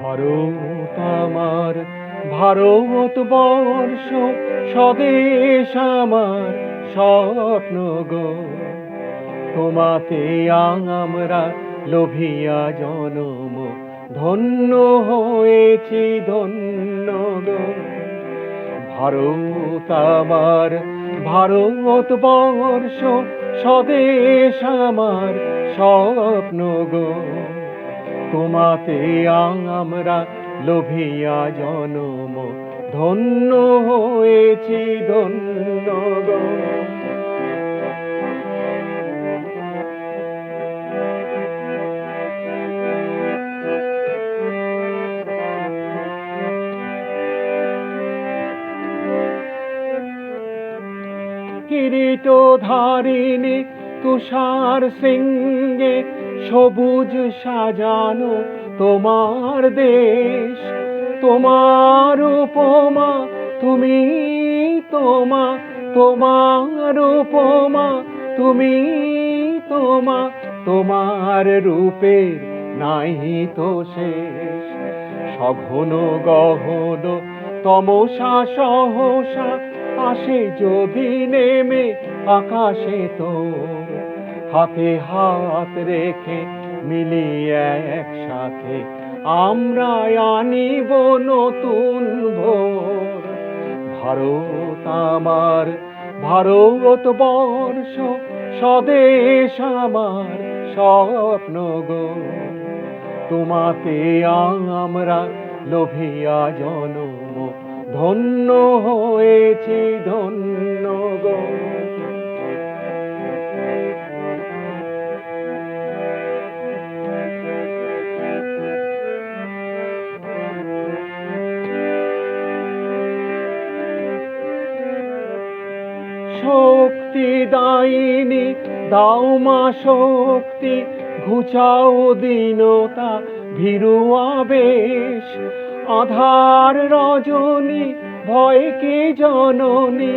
ভারত আমার, ভারতবর্ষ স্বদেশ আমার স্বপ্ন গো। তোমাতে আমরা লোভিয়া জনম ধন্য হয়েছি ধন্য গো। ভারত আমার, ভারতবর্ষ স্বদেশ আমার স্বপ্ন গো। তোমাতে আমরা লোভিয়া জনম ধন্য হয়েছি ধন্য গো। কিরীট ধারিণী তুষার সিংহে সবুজ সাজানো তোমার দেশ। তোমার উপমা তুমি, তোমার উপমা তুমি, তোমার রূপের নাই তো শেষ। সঘন গহন তমসা সহসা আসে যদি নেমে আকাশে তো, হাতে হাত রেখে মিলিয়ে একসাথে আমরা আনিব নতুন ভোর। ভারত আমার, ভারতবর্ষ স্বদেশ আমার স্বপ্ন গো। তোমাতে আমরা লোভিয়া জনম ধন্য হয়েছি ধন্য গো। শক্তি দায়িনী দাও মা শক্তি, ঘুচাও দীনতা ভীরু আবেশ। আধার রজনী ভয় কি জননী,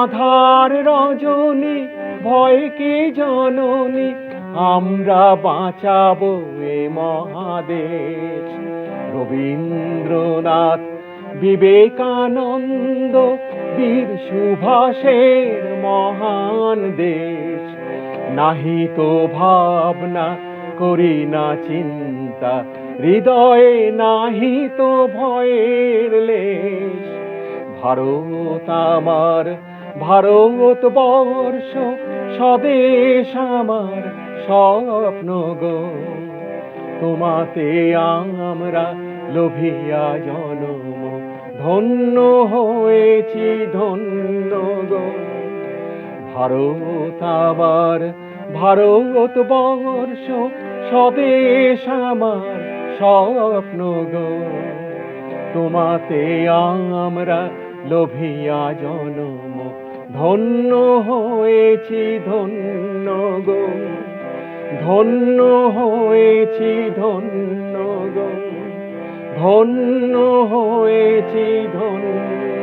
আধার রজনী ভয় কি জননী, আমরা বাঁচাবো এ মহাদেশ। রবীন্দ্রনাথ বিবেকানন্দ বীর সুভাষের মহান দেশ। নাহি তো ভাবনা করি না চিন্তা, হৃদয়ে নাহি তো ভয়ের লেশ। ভারত আমার, ভারতবর্ষ স্বদেশ আমার স্বপ্ন গো। তোমাতে আমরা লোভিয়া জনম ধন্য হয়েছি ধন্য গো। ভারত আমার, ভারতবর্ষ স্বদেশ আমার স্বপ্ন গো। তোমাতে আমরা লোভিয়া জনম ধন্য হয়েছি ধন্য গো। ধন্য হয়েছি ধন্য গো, ধন্য হয়েছি ধন্য।